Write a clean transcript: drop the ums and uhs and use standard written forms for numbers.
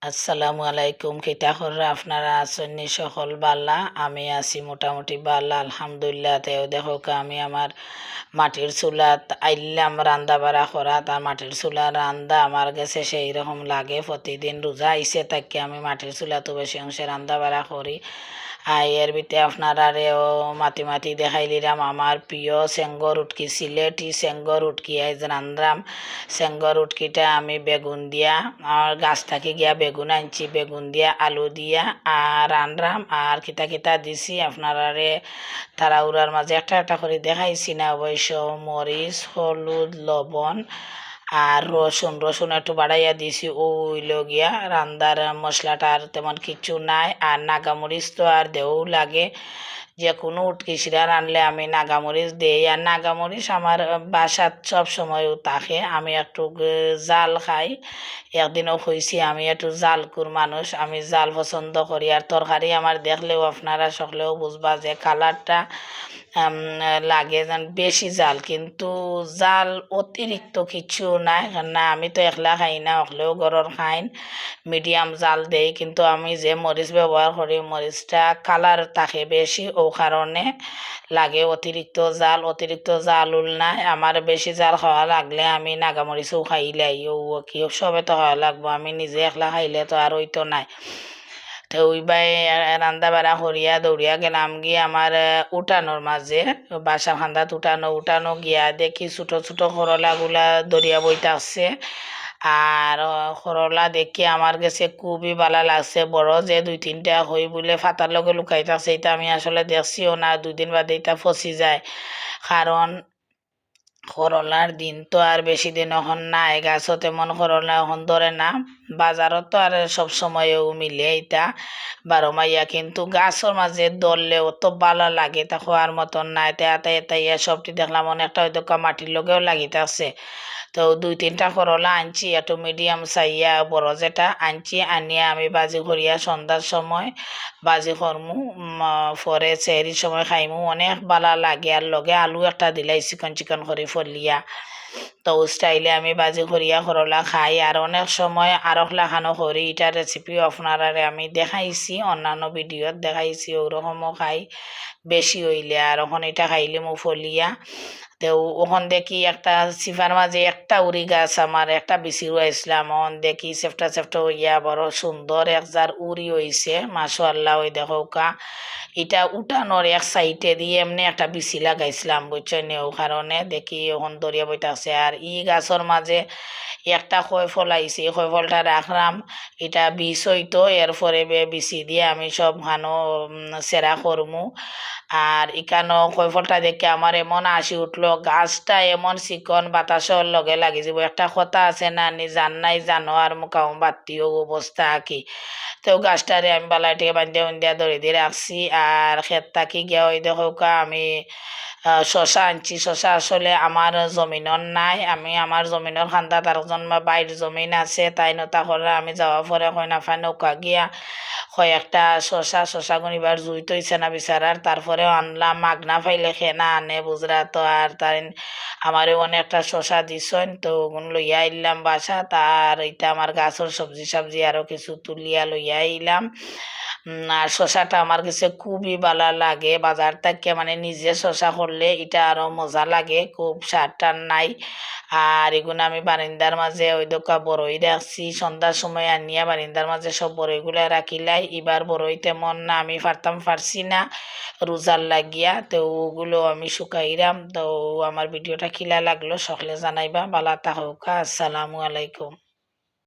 আসসালামু আলাইকুম। কিতা করে আপনারা আছেন নি সকল বালা? আমি আছি মোটামুটি বালা আলহামদুলিল্লাহ। তেও দেখো আমি আমার মাটির চুলাত আইলাম রান্দা বাড়া করা। তার মাটির চুলা রান্দা আমার কাছে সেই রকম লাগে। প্রতিদিন রোজা আইসে তাকে আমি মাটির চুলাতো বেশি অংশে রান্দা বাড়া করি। এর ভিতরে আপনারারেও মাতি মাতি দেখাইলিরাম আমার প্রিয় সেঙ্গর উটকি, সিলেটি সেঙ্গর উটকি আইজ রান্ধাম। সেঙ্গর উটকিটা আমি বেগুন দিয়া, আমার গাছ থাকি গিয়া বেগুন আনছি, বেগুন দিয়া আলু দিয়া আর রান্ধাম। আর কিতা কিতা দিছি আপনারারে তাড়াহুড়ার মাঝে একটা একটা করে দেখাইছি না অবশ্য। মরিচ, হলুদ, লবণ আর রসুন রসুন একটু বাড়াইয়া দিছি। ওইল গিয়া রান্দার মশলাটা আর তেমন কিছু নাই। আর নাগামরিচ তো আর দেও লাগে, যে কোনো উটকিসিরা রানলে আমি নাগামরিচ দেই। আর নাগামরিচ আমার বাসাত সব সময়ও থাকে। আমি একটু জাল খাই। একদিনও হয়েছি আমি একটু জালকুর মানুষ, আমি জাল পছন্দ করি। আর তরকারি আমার দেখলেও আপনারা সকলেও বুঝবা যে কালারটা লাগে যেন বেশি জাল, কিন্তু জাল অতিরিক্ত কিছু নাই। না আমি তো একলা খাই না, হলেও গরর খাইন মিডিয়াম জাল দেই। কিন্তু আমি যে মরিচ ব্যবহার করি মরিচটা কালার থাকে বেশি, ও কারণে লাগে অতিরিক্ত জাল। অতিরিক্ত জাল উল নাই আমার। বেশি জাল খাওয়া লাগলে আমি নাগামরিচও খাইলাই, ও কি সবে তো খাওয়া লাগবো, আমি নিজে একলা খাইলে তো আর ওই তো নাই। তো ওইবাই রান্দা বাড়া করিয়া দৌড়িয়া গেলাম গিয়ে আমার উঠানোর মাঝে, বাসা খান্দাত উঠানো উঠানো গিয়া দেখি ছোটো ছোটো করলাগুলা দরিয়া বইতে আসছে। আর করলা দেখি আমার কাছে খুবই ভালো লাগছে। বড় যে দুই তিনটা হই বলে ফাতার লগে লুকাইতেছে, এটা আমি আসলে দেখছিও না। 2 দিন বাদে এটা ফসি যায়। কারণ করলার দিন তো আর বেশি দিন এখন নাই, গাছও তেমন করলা এখন ধরে না। বাজারত তো আর সব সময়ও মিলে এটা 12 মাইয়া, কিন্তু গাছের মাঝে ধরলেও তো ভালো লাগে, তা খোয়ার মতন নাই। তাতে এটাই সবটি দেখলাম অনেকটা হয়তো মাটির লগেও লাগিতেছে। তো 2-3টা করলা আনছি, একটু মিডিয়াম চাইয়া বড় যেটা আনছি, আনিয়া আমি বাজি করিয়া সন্ধ্যার সময় বাজি করমু। পরে সেহরির সময় খাইমু, অনেক ভালো লাগে। আর লগে আলু একটা দিলাই চিকন চিকন করে ফলিয়া, তো স্টাইলে আমি বাজি করিয়া করলা খাই। আর অনেক সময় আরক লাখানো করি। এটার রেসিপিও আপনারারে আমি দেখাইছি, অন্যান্য ভিডিওত দেখাইছি, ওরকমও খাই বেশি হইলে। আর ওখানে এটা খাইলে মু ফলিয়া। তো ওখান দেখি একটা সিফার মাঝে একটা উড়ি গাছ আমার একটা বিচি রয়েছিলাম, ওখান দেখি চেফটা চেফটা হইয়া বড় সুন্দর একজার উড়ি হইছে মাশাআল্লাহ। ওই দেখো এটা উঠানোর এক সাইডে দিয়ে এমনি একটা বিচি লাগাইছিলাম বুঝছেন, ও কারণে দেখি ওখান দরিয়া বইতে আছে। আর ই গাছের মাঝে একটা খয় ফল আইছে, খয় ফলটা রাখলাম, এটা বিষ হইতো। এরপরে বিচি দিয়ে আমি সব খানো সেরা করমু। আর ইকানো খয় ফলটা দেখে আমার এমন হাসি উঠলো, গাছটা এমন চিকন বাতাসর লগে লাগি যাব। একটা কথা আছে না, নি জান নাই জানো আর মুখাও বাত্তিও অবস্থা কি। তো গাছটারে আমি বালাইটিকে বান্ধিয়া বান্ধিয়া দড়ি দিয়ে রাখছি। আর ক্ষেত থাকি গিয়া ওই দেখো আমি শশা আনছি। শশা আসলে আমার জমিনর নাই, আমি আমার জমিনর খান্দাত আরেকজন বাইর জমিন আছে, তাই নতা করে আমি যাওয়া পরে কয় না ফাই নৌকা গিয়া কয়েকটা শশা গুনিবার জুই তৈছে না বিচারার। তারপরে আনলাম, মাগনা ফাইলে খেনা আনে বুঝরা। তো আর তার আমারও অনেকটা শশা দিছেন, তো ওগুন লইয়া আইলাম বাসা। তার এটা আমার গাছের সবজি সবজি আরও কিছু তুলিয়া লইয়া আইলাম। আর শশাটা আমার কাছে খুবই ভালো লাগে বাজার থেকে, মানে নিজে শশা করলে এটা আরও মজা লাগে, খুব সার টার নাই। আর এগুলো আমি বারিন্দার মাঝে ওই দোকা বড়ই রাখছি, সন্ধ্যার সময় আনিয়া বারিন্দার মাঝে সব বড়ইগুলা রাখিলাই। এবার বড়ই তেমন না আমি পারছি না রোজার লাগিয়া, তো ওগুলো আমি শুকাইরাম। তো আমার ভিডিওটা খিলা লাগলো সকলে জানাইবা। বালা থাকুকা। আসসালামু আলাইকুম।